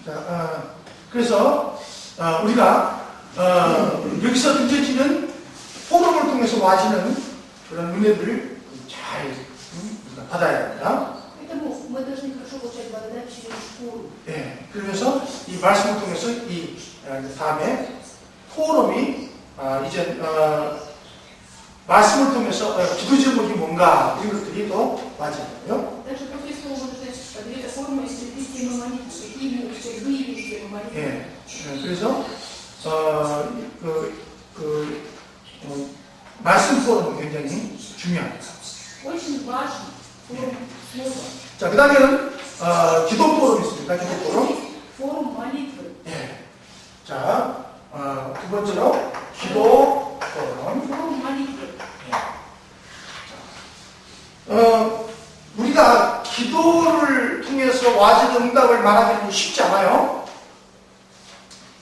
S1: 자, 그래서 우리가 여기서 느껴지는 포럼을 통해서 와지는 그런 은혜들을 잘 우리가 받아야 됩니다.
S2: Поэтому мы должны хорошо получать благодать через шкуру.
S1: 예, 그러면서 이 말씀을 통해서 이 다음에 포럼이 이제 말씀을 통해서 기도 제목이 뭔가 이런 것들이 더 와지고요.
S2: Также после слова мы должны говорить о форме исцелить темы молитвы. Какие могут выявить темы молитвы?
S1: 예, 그래서 말씀 포럼은 굉장히 중요합니다.
S2: Очень важен форум слова.
S1: 자, 그 다음에는 기도 포럼이 있습니다. 기도 포럼.
S2: Форум молитвы.
S1: 예. 자, 두 번째로 기도 포럼.
S2: Форум молитвы.
S1: 우리가 기도를 통해서 와진 응답을 말하기는 쉽지 않아요.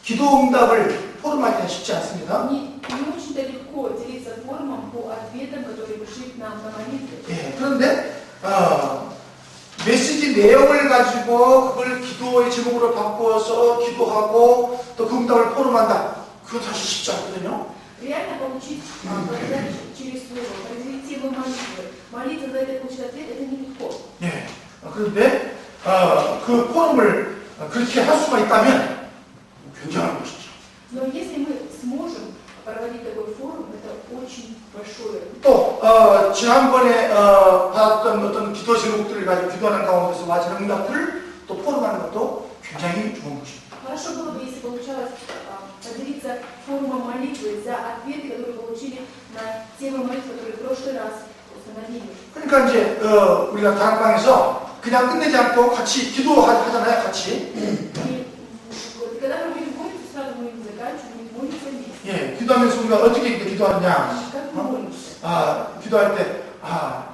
S1: 기도 응답을 포럼하기는 쉽지 않습니다.
S2: Не очень-то легко делиться форумом по ответам, которые пришли к нам на молитве.
S1: 예, 그런데 메시지 내용을 가지고 그걸 기도의 제목으로 바꾸어서 기도하고 또 그 응답을 포럼한다. 그거 사실 쉽지 않거든요.
S2: Реально получить благодать через слово, определить темы молитвы, молиться за это, получить ответ, это нелегко.
S1: 예. 그런데 그 포럼을 그렇게 할 수가 있다면 굉장한 것이죠.
S2: Но если мы сможем проводить такой форум, это очень большое.
S1: 또 지난번에 받았던 어떤 기도 제목들을 가지고 기도하는 가운데서 맞은 응답들을 또 포럼하는 소통하는 것도 굉장히 좋은 것입니다.
S2: Хорошо было бы, если получалось поделиться форумом молитвы за ответы, которые получили на темы молитвы, которые в прошлый раз установили.
S1: 그러니까 이제 우리가 다락방에서 그냥 끝내지 않고 같이 기도하잖아요, 같이.
S2: И вот, когда мы будем молиться, сразу мы не заканчиваем, мы молимся вместе.
S1: 예, 기도하면서 우리가 어떻게 기도하느냐?
S2: Как мы молимся?
S1: 기도할 때,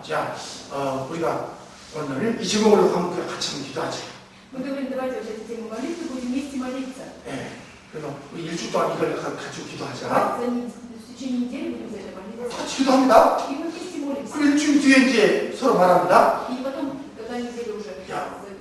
S1: 자, 우리가 오늘 이 제목으로 한번 같이 한번 기도하자.
S2: Мы говорим, давайте вот эти темы молитвы будем вместе молиться.
S1: 예, 그래서 우리 일주 동안 이걸 가지고 기도하자.
S2: В течение недели будем за это молиться.
S1: 같이 기도합니다.
S2: И мы вместе молимся.
S1: 그리고 일주일 뒤에 이제 서로 말합니다.
S2: И потом, когда неделя уже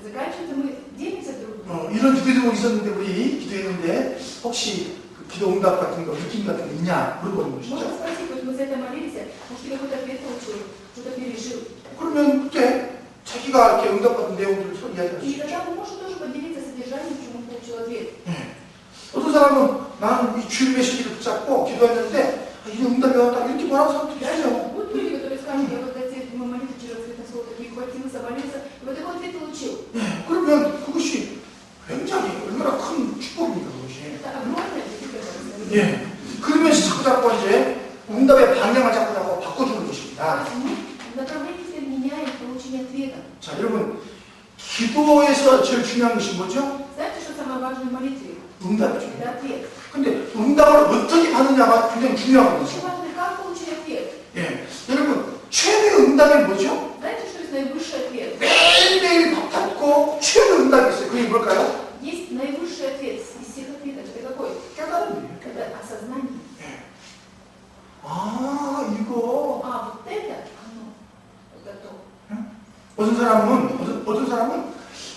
S2: заканчивается, мы делимся друг с другом.
S1: 이런 기도 제목이 있었는데 우리 기도했는데 혹시 그 기도 응답 같은 거, 느낌 같은 거 있냐 물어보는
S2: Можно
S1: 것이죠.
S2: спросить, вот мы за это молились, может, ты какой-то ответ получил, что-то пережил.
S1: 그러면 그때 자기가 이렇게 응답받은 내용들을 서로 이야기할 수
S2: И
S1: 있죠.
S2: тогда мы можем тоже поделиться содержанием, чему он получил ответ.
S1: 어떤 사람은 나는 이 주일 메시지를 붙잡고 기도했는데 이런 응답이 왔다 이렇게 말하는 사람도 있어요.
S2: Будут люди, которые скажут, я вот эти мы молитвы через открытое слово такие хватился, молился, и вот такой ответ получил.
S1: 그러면 그것이 굉장히 얼마나 큰 축복입니까 그것이.
S2: Это огромное великое
S1: 예. 그러면서 자꾸 이제 응답의 방향을 자꾸 바꿔주는 것입니다.
S2: направление теперь меняем в получении ответа.
S1: 자, 여러분 기도에서 제일 중요한 것이 뭐죠?
S2: Знаете, что самое важное в молитве?
S1: 응답이죠.
S2: Это ответ.
S1: 근데 응답을 어떻게 받느냐가 굉장히 중요하거든요.
S2: Очень важно, как получить ответ.
S1: 예. 여러분 최고의 응답이 뭐죠?
S2: Знаете, что есть наивысший ответ?
S1: 매일매일 받고 최고의 응답이 있어요. 그게 뭘까요?
S2: Есть наивысший ответ из всех ответов. Это какой?
S1: 깨달음이에요.
S2: Это осознание.
S1: 이거
S2: Вот это оно. Это то.
S1: 어떤 사람은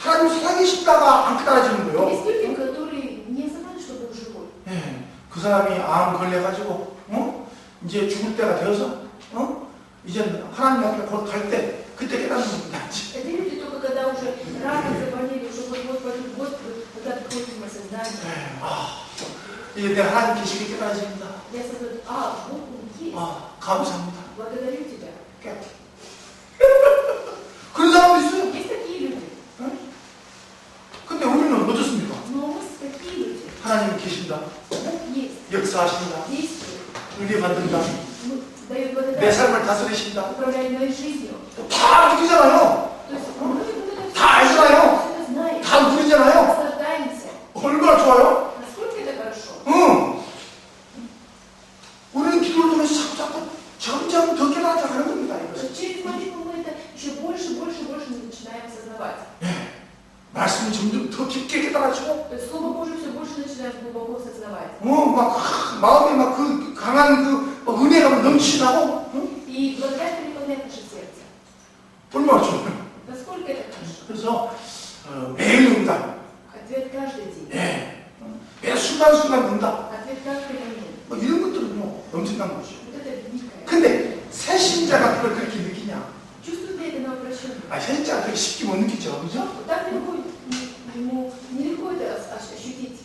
S1: 하나님 살아계시다가 안 깨달아지는 거예요.
S2: Есть люди, которые не осознали, что Бог живой.
S1: 예, 그 사람이 암 걸려가지고 이제 죽을 때가 되어서 이제 하나님 앞에 곧 갈 때 그때 깨닫는 겁니다.
S2: Это люди только когда уже рано заболели, уже вот пойдут Господу, тогда приходит им осознание.
S1: 이제 내 하나님 계시게 깨달아집니다.
S2: Я осознаю, Бог Он есть.
S1: 감사합니다.
S2: Благодарю Тебя.
S1: 그런 사람도 있어요.
S2: Есть такие люди.
S1: 근데 우리는 어떻습니까?
S2: Но мы такие люди.
S1: 하나님이 계신다.
S2: Бог есть.
S1: 역사하신다.
S2: Действует.
S1: 은혜 받는다.
S2: Дает
S1: 내
S2: благодарность.
S1: 삶을 다스리신다.
S2: Управляет моей жизнью.
S1: 다 느끼잖아요.
S2: То есть мы это
S1: 다 알잖아요.
S2: все это знаем.
S1: 다 누리잖아요.
S2: Наслаждаемся.
S1: 얼마나 좋아요?
S2: Насколько это хорошо.
S1: 우리는 기도를 통해서 자꾸 점점 더 깨달아가는 겁니다. 이것은.
S2: Через молитву мы это еще больше начинаем осознавать.
S1: 말씀이 점점 더 깊게 깨달아지고,
S2: То есть Слово Божие все больше начинаем глубоко осознавать.
S1: 마음에 막 그 강한 그 은혜가 넘치나고,
S2: И благодать переполняет наше сердце.
S1: 얼마나 좋아요.
S2: Насколько это хорошо.
S1: 그래서 매일 응답,
S2: Ответ каждый день.
S1: 매 순간순간 응답,
S2: Ответ каждый момент.
S1: 이런 것들은요 엄청난 것이죠.
S2: Вот это великое.
S1: 근데 새 신자가 그걸 그렇게 느끼냐?
S2: Чувствует ли это новообращенный?
S1: 새 신자가 그렇게 쉽게 못 느끼죠, 그죠?
S2: Так ему нелегко это ощутить.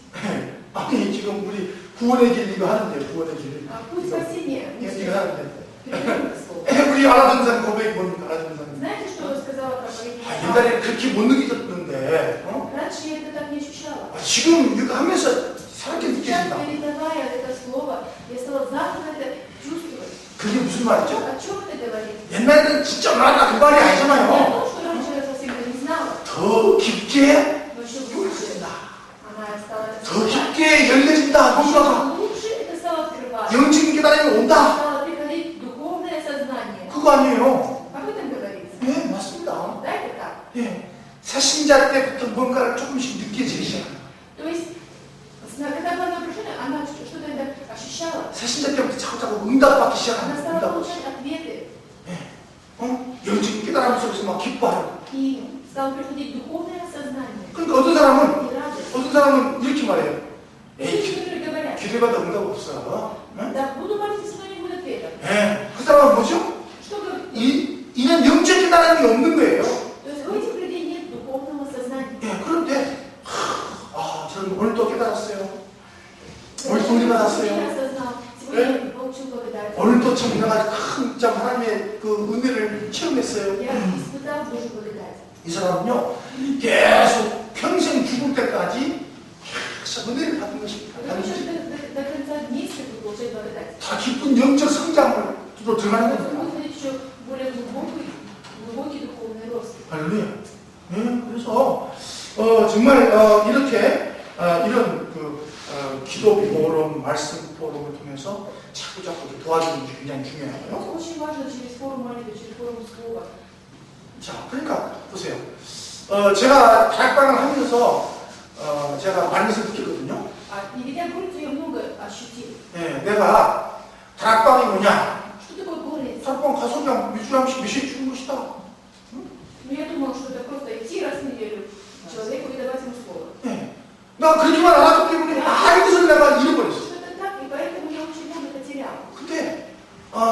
S1: 아니 지금 우리 구원의 길 이거 하는데 구원의 길.
S2: Путь спасения.
S1: 이거 하는데.
S2: Переводим это слово.
S1: 우리 알아듣는 사람 고백이 뭡니까? 알아듣는 사람.
S2: Знаете, что я сказала про проявление?
S1: 옛날에 그렇게 못 느끼셨는데,
S2: Раньше я это так не ощущала.
S1: 지금 이거 하면서 살게
S2: Сейчас,
S1: 느껴진다.
S2: передавая это слово, я стала заново это чувствовать.
S1: 그게 무슨 말이죠?
S2: О чем это говорит?
S1: 옛날에는 진짜 말하다 그 말이
S2: Не о
S1: 아니잖아요.
S2: том, что раньше я совсем это не знала,
S1: 더 깊게
S2: но еще глубже
S1: 열려진다.
S2: она стала это
S1: 더
S2: осознавать.
S1: 깊게 열려진다. 뭔가가
S2: Еще глубже это стало открываться.
S1: 영적인 깨달음이 온다.
S2: Стало приходить духовное сознание.
S1: 그거 아니에요.
S2: Об этом говорится.
S1: 네, 맞습니다.
S2: Да, это так.
S1: 예, 새 신자 때부터 뭔가를 조금씩 느껴지기 시작합니다.
S2: То есть, когда была напряжена, она что-то это ощущала.
S1: 새 신자 때부터 자꾸 응답받기
S2: Она
S1: 시작합니다.
S2: стала
S1: 응답.
S2: получать ответы.
S1: 영적인 깨달음 속에서 막 기뻐하고.
S2: И стало приходить духовное сознание.
S1: 그러니까 어떤
S2: И радость.
S1: 사람은 이렇게 말해요.
S2: Есть
S1: 에이,
S2: люди, которые говорят,
S1: 기도해봐도 응답 없어. 응?
S2: да, буду молиться, но не будет ответа.
S1: 그 사람은 뭐죠?
S2: Что говорит?
S1: 이는 영적 깨달음이 없는 거예요.
S2: То есть у этих людей нет духовного сознания.
S1: 그런데 저는 오늘 또 깨달았어요. 오늘 또 은혜 받았어요.
S2: Я осознал, сегодня я получил благодать.
S1: 오늘 또 참 내가 참 하나님의 그 은혜를 체험했어요.
S2: Я испытал Божью благодать.
S1: 이 사람은요 계속 평생 죽을 때까지 계속 은혜를 받은 것입니다.
S2: Потому что до конца дней будет получать благодать.
S1: 다 깊은 영적 성장으로 들어가는
S2: Вы
S1: 겁니다.
S2: будете еще более глубокий духовный рост.
S1: 할렐루야. 네, 그래서 정말 이렇게 이런 기도 포럼, 말씀 포럼을 통해서 자꾸 이렇게 도와주는 게 굉장히 중요하고요.
S2: Очень важно через форум молитвы, через форум слова.
S1: 자, 그러니까 보세요. 제가 다락방을 하면서 제가 많이서 느끼거든요.
S2: И ведя Турцию, я много ощутил.
S1: 네, 내가 다락방이 뭐냐?
S2: Что такое горец?
S1: 다락방 가서 그냥 몇 주에 한 번씩 메시지 주는 것이다.
S2: Ну, я думала, что это просто идти раз в неделю человеку и давать ему слово.
S1: 네. 나 그렇게만 안 하기 때문에 많은 것을 내가 잃어버렸어.
S2: Что это так, и поэтому я очень много потерял.
S1: 근데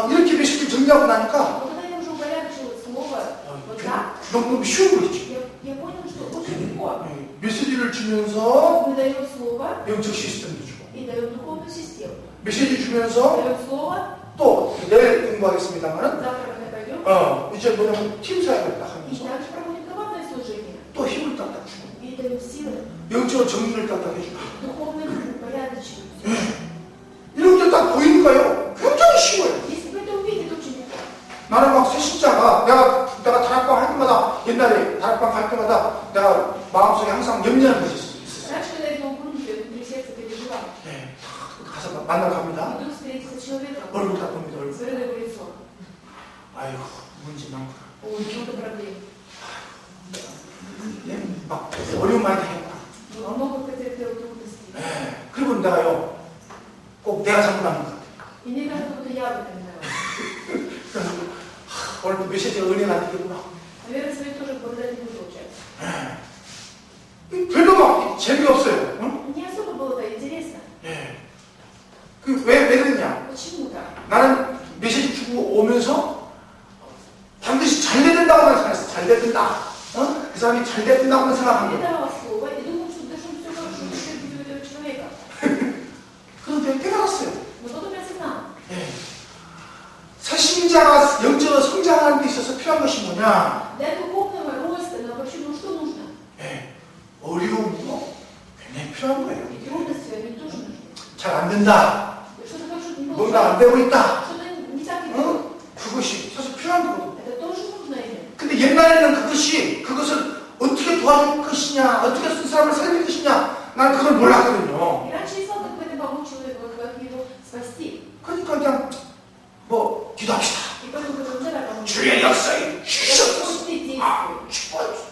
S1: 이렇게 메시지를 정리하고 나니까
S2: Но когда я уже упорядочила слово вот так,
S1: 너무 쉬운 거지.
S2: я понял, что очень легко.
S1: 네, 메시지를 주면서
S2: Мы даем слово
S1: 영적 시스템도 주고
S2: и даем духовную систему.
S1: 메시지 주면서
S2: Даем слово,
S1: 또 내일 공부하겠습니다만은
S2: завтра мы пойдем,
S1: 이제 뭐냐면 팀 사역을 딱
S2: и
S1: 하면서
S2: также проводим командное служение.
S1: 또 힘을 딱딱 주고
S2: И даем силы,
S1: 영적으로 정리를 딱딱 해주고
S2: духовную упорядочиваем.
S1: 이런 게 딱 보이니까요 굉장히 쉬워요.
S2: Если вы это увидите, очень легко.
S1: 나는 막 새신자가 내가 다락방 할 때마다 옛날에 다락방 갈 때마다 내가 마음속에 항상 염려하는 것이 있었어요.
S2: Раньше, когда я был в группе, внутри сердца переживал.
S1: 네, 가서 만나러 갑니다.
S2: Иду встретиться с человеком,
S1: 얼굴 딱 봅니다. 얼굴.
S2: смотрю на его лицо.
S1: 아이고 문제 많구나.
S2: Ой, много проблем.
S1: 네, 막 어려운 많이 당했구나.
S2: Много потерпел трудностей.
S1: 네, 그리고 내가요 꼭 내가 잘못하는 것 같아요.
S2: И мне кажется, будто я в этом виноват.
S1: 그래서 오늘 메시지가 은혜가 되겠구나.
S2: Наверное, свои тоже благодать не буду получать.
S1: 별로 막 재미없어요. 응?
S2: Не особо было-то интересно.
S1: 예. 왜 그랬냐?
S2: Почему так?
S1: 나는 메시지 주고 오면서 반드시 잘 돼야 된다고만 생각했어. 잘 돼야 된다. 그 사람이 잘 돼야 된다고만 생각한
S2: Я
S1: 거야.
S2: давала слово и думала, что даже все хорошо, что будет у этого человека.
S1: 그런데 깨달았어요.
S2: Но потом я осознала.
S1: 예. 새신자가 영적으로 성장하는 데 있어서 필요한 것이 뭐냐?
S2: Для духовного роста нам вообще что нужно?
S1: 예. 어려움도 굉장히 필요한 거예요.
S2: И трудности, они тоже нужны.
S1: 잘 안 된다.
S2: Что-то хорошо не
S1: 뭔가 안
S2: получается.
S1: 되고 있다.
S2: Что-то не так идет.
S1: 그것이 사실 필요한 거거든.
S2: Это тоже нужно им.
S1: 근데 옛날에는 그것을 어떻게 도와줄 것이냐, 어떻게 그 사람을 살릴 것이냐, 난 그걸 몰랐거든요.
S2: И раньше искал, как в этом помочь человеку, как его спасти.
S1: 그러니까 그냥 뭐 기도합시다.
S2: И потом давай помочь.
S1: 주의 역사에 주셔서
S2: Господи, действуй.
S1: 축복.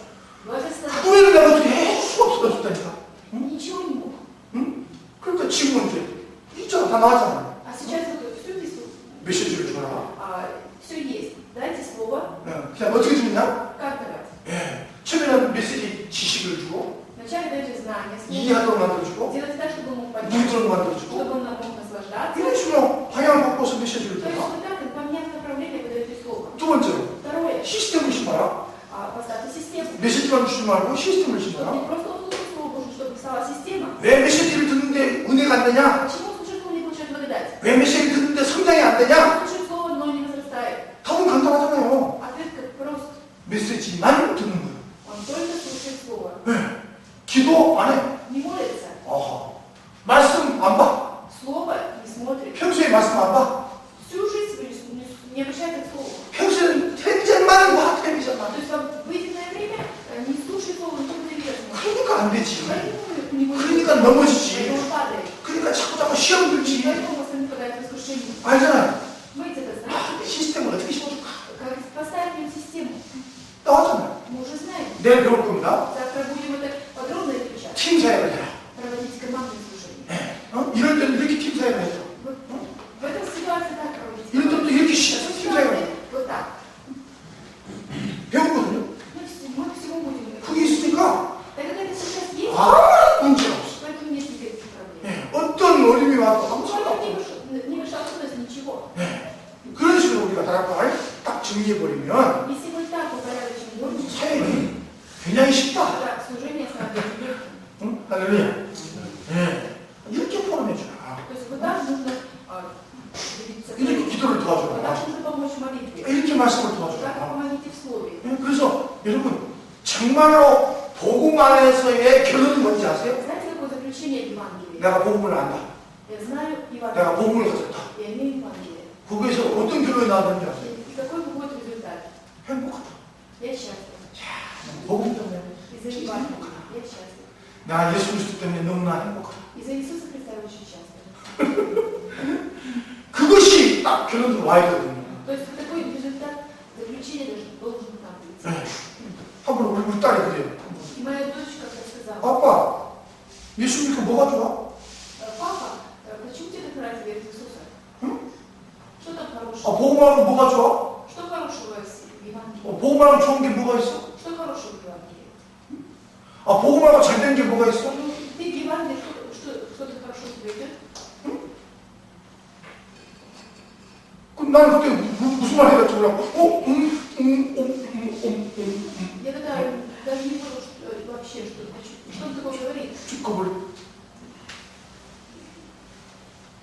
S2: Благослови.
S1: 후회를 내가 어떻게 할 수가 없었다니까.
S2: Ничего не мог.
S1: 응? 그러니까 지금은 이제 있잖아, 다 나왔잖아.
S2: А сейчас вот все здесь,
S1: 메시지를 줘라.
S2: все есть. Дайте слово,
S1: 그냥 어떻게 주냐?
S2: как давать.
S1: 예. 처음에는 메시지 지식을 주고,
S2: Вначале дайте знания, слово.
S1: 이해하도록 만들어주고,
S2: Делайте так, чтобы он мог понять,
S1: 눈으로 만들어주고,
S2: чтобы он мог наслаждаться.
S1: 이런 식으로 방향을 바꿔서 메시지를
S2: То есть
S1: 줘라.
S2: вот так, поменяв направление, вы даете слово.
S1: 두 번째로,
S2: Второе,
S1: 시스템을 심어라.
S2: поставьте систему.
S1: 메시지만 주지 말고 시스템을
S2: Чтобы
S1: 심어라.
S2: не просто услышать слово Божье, чтобы стала система.
S1: 왜 메시지를 듣는데 은혜가 안 되냐?
S2: Почему слушать слово не получает благодать?
S1: 왜 메시지를 듣는데 성장이 안 되냐?
S2: Слушать слово, но не возрастает.
S1: 답은 간단하잖아요.
S2: Ответ как прост.
S1: 메시지만 듣는 거예요.
S2: Он только слушает слово.
S1: 기도 안 해.
S2: Не молится.
S1: 말씀 안 봐.
S2: Слово не смотрит.
S1: 평소에 말씀 안 봐.
S2: Всю жизнь вы не обращаете к слову.
S1: 평소에는 텔레비전만 봐. 텔레비전만.
S2: То есть вам в выделенное время не слушает слово, не только телевизор.
S1: 그러니까 안 되지.
S2: Поэтому не будет.
S1: 그러니까 넘어지지.
S2: Поэтому падает.
S1: 그러니까 자꾸 시험 들지.
S2: Поэтому вас не попадает в искушение.
S1: 알잖아요.
S2: Вы это знаете.
S1: 시스템을 어떻게 심어줄까?
S2: Как поставить им систему?
S1: 나왔잖아요.
S2: Мы уже знаем.
S1: 내일 배울 겁니다.
S2: Завтра будем это подробно изучать.
S1: 팀 사역을 해라.
S2: Проводить командное служение.
S1: 이럴 때는 이렇게 팀 사역을 해줘.
S2: В этом ситуации так проводить.
S1: 이럴 때는 또 이렇게
S2: В
S1: 팀
S2: этом
S1: 사역을
S2: ситуации
S1: 해줘.
S2: вот так.
S1: 배우거든요.
S2: Мы всего будем.
S1: 그게 있으니까
S2: Так как это сейчас есть,
S1: 문제가 없어.
S2: поэтому нет никаких проблем.
S1: 어떤 어림이 와도 아무
S2: Человек
S1: 상관없어.
S2: не вышел трудность, ничего.
S1: 그런 식으로 우리가 다락방을 딱 정리해버리면
S2: Если мы так упорядочим Божьим,
S1: 사역이 굉장히 쉽다.
S2: тогда служение становится легким.
S1: 응? 할렐루야. 이렇게 포럼해줘라.
S2: То есть вот так нужно добиться
S1: 이렇게
S2: цели.
S1: 기도를
S2: Вот
S1: 도와줘라.
S2: так нужно помочь в молитве.
S1: 이렇게 말씀을
S2: Вот так
S1: 도와줘라.
S2: помогите в слове.
S1: 그래서 여러분 정말로 복음 복음 안에서의 결론은 뭔지 아세요?
S2: Знаете, какое заключение Евангелия?
S1: 내가 복음을 안다.
S2: Я знаю
S1: 내가
S2: Евангелие.
S1: 복음을 가졌다.
S2: Я имею Евангелие.
S1: 거기에서 어떤 결론이 나왔는지 아세요?
S2: И какой будет результат?
S1: 행복하다.
S2: Я счастлив.
S1: 복음 때문에.
S2: Из-за Евангелия я счастлив.
S1: 나 예수 그리스도 때문에 너무나 행복하다.
S2: Из-за Иисуса Христа я очень счастлив.
S1: 그것이 딱 결론으로 와 있거든요.
S2: То есть такой результат заключения должен там быть.
S1: 한번 우리 딸이 그래요.
S2: И моя дочь как-то сказала:
S1: 아빠, 예수 믿고 뭐가 좋아?
S2: папа, почему тебе так нравится верить в Иисуса?
S1: 응?
S2: Что там
S1: 아,
S2: хорошего?
S1: 복음하면 뭐가 좋아?
S2: Что хорошего в Евангелии?
S1: 복음하면 좋은 게 뭐가 있어?
S2: Что хорошего в Евангелии?
S1: 아, 복음하고 잘 된 게 뭐가 있어?
S2: Ну, ты в Евангелии, что-то хорошо тебе идет?
S1: 그럼 난 그때 무슨 말 해야 될지 몰라.
S2: Я тогда даже не понял, что вообще, что он такое говорит.
S1: 죽어버려.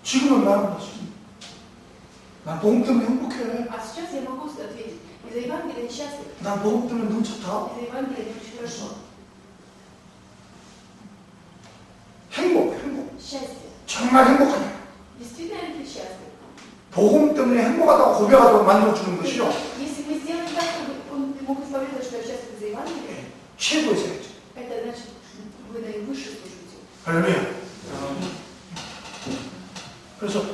S1: 지금은 나는 난 복음 때문에 행복해.
S2: А сейчас я могу ответить: из-за Евангелия я счастлив,
S1: 난 복음 때문에 너무 좋다.
S2: из-за Евангелия мне очень хорошо.
S1: 행복.
S2: Счастье.
S1: 정말 행복하냐.
S2: Действительно ли ты счастлив?
S1: 복음 때문에 행복하다고 고백하도록 만들어주는 것이요.
S2: Если мы сделаем так, чтобы он мог исповедовать, что я счастлив из-за Евангелия,
S1: 최고의 생각이죠.
S2: это значит, вы наивысший служитель.
S1: 할렐루야. 그래서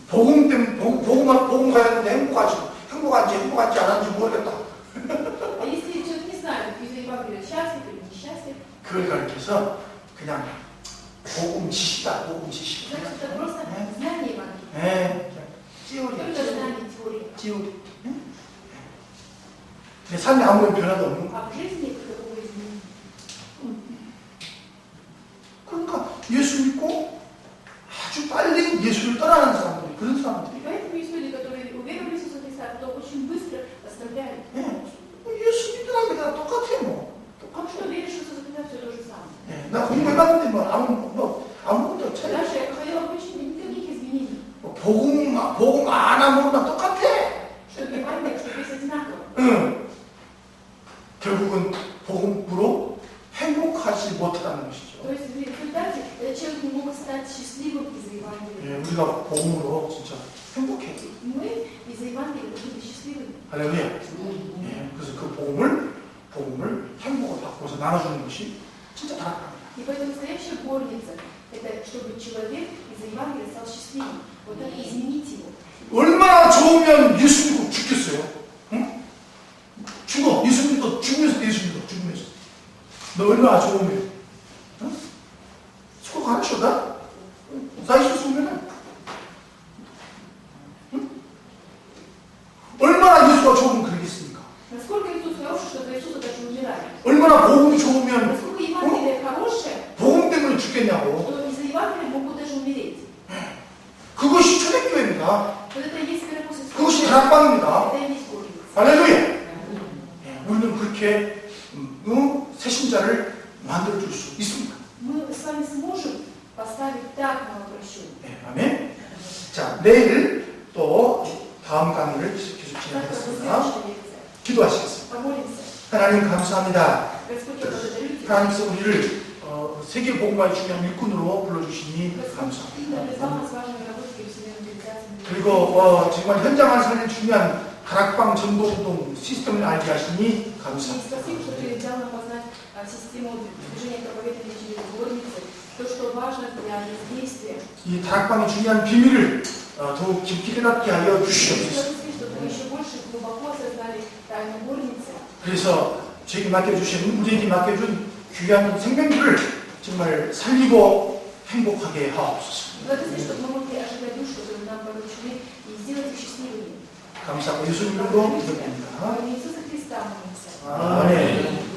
S1: 복음 때문에 복음 가야 되는데 행복한지 안 하는지 모르겠다.
S2: А если человек не знает, из-за Евангелия счастлив или несчастлив,
S1: 그걸 가르쳐서 그냥 복음 지시다.
S2: значит, это просто знание Евангелия.
S1: 네.
S2: Только знание теории.
S1: 지우리. 내 삶에 아무런 변화도 없는 거야.
S2: А в жизни никакого изменения.
S1: 그러니까 예수 믿고 아주 빨리 예수를 떠나는 사람들이 그런
S2: И
S1: 사람들이.
S2: поэтому есть люди, которые уверовали в Иисуса Христа, а потом очень быстро оставляют.
S1: 예수 믿으라는 게 다 똑같아 뭐.
S2: Потому что веришь в Иисуса Христа, все то же самое.
S1: 나 공부해봤는데 아무것도 차이.
S2: Даже я проходила обучение, никаких изменений.
S1: 복음 안 하면 다 똑같아.
S2: Что Евангелие, что весь одинаково.
S1: 응. 결국은 복음으로 행복하지 못하다는 것이죠.
S2: То есть в результате этот человек не мог стать счастливым из-за Евангелия.
S1: 우리가 복음으로 진짜 행복해.
S2: Мы из-за Евангелия должны быть счастливыми.
S1: 할렐루야. 그래서 그 복음을 행복을 바꿔서 나눠주는 것이 진짜 다락방이야.
S2: И поэтому настоящая горница – это чтобы человек из-за Евангелия стал счастливым. Вот так изменить его.
S1: 얼마나 좋으면 예수 믿고 죽겠어요? 응? 죽어. 예수 믿고 죽으면서 예수 믿어. 죽으면서. 너 얼마나 좋으면? 응? 스코 가르쳐다? 사이즈 쓰면은? 응? 얼마나 예수가 좋으면 그러겠습니까?
S2: Насколько Иисус хороший, что за Иисуса даже умирает.
S1: 얼마나 복음이 좋으면
S2: Насколько Евангелие хорошее,
S1: 복음 때문에 죽겠냐고.
S2: что из-за Евангелия могут даже умереть.
S1: 그것이 초대교회입니다.
S2: Вот это и есть миропостольская
S1: 그것이
S2: церковь.
S1: 다락방입니다.
S2: Это и есть горница.
S1: 할렐루야. 우리는 그렇게 새신자를 만들어줄 수 있습니다.
S2: Мы с вами сможем поставить так на обращение.
S1: 네, 아멘. 자, 내일 또 다음 강의를 계속
S2: Завтра будет
S1: 진행하겠습니다.
S2: следующая лекция.
S1: 기도하시겠습니다.
S2: Помолимся.
S1: 하나님 감사합니다.
S2: Господь, я благодарю Тебя.
S1: 하나님께서 우리를 세계 복음화의 중요한 일꾼으로 불러주시니
S2: Господь, Ты
S1: 감사합니다.
S2: призвал нас важными работниками всемирной организации.
S1: 그리고 정말 현장을 살릴 중요한 다락방 전도운동 시스템을 알게 하시니
S2: И
S1: 감사합니다.
S2: спасибо, что Ты дал нам познать систему движения проповедания через горницы, то, что важно для действия.
S1: 이 다락방의 중요한 비밀을 더욱 깊이 깨닫게 하여
S2: И
S1: 주시옵소서.
S2: благослови, чтобы мы еще больше глубоко осознали тайну горницы.
S1: 그래서 저에게 맡겨주신, 우리에게 맡겨준 귀한 생명들을 정말 살리고 행복하게 하옵소서.
S2: Благослови, чтобы мы могли ожидать душ, которые нам поручены, и сделать их счастливыми.
S1: 감사하고 예수님으로 기도합니다.
S2: Во имя Иисуса Христа молимся.
S1: 아멘.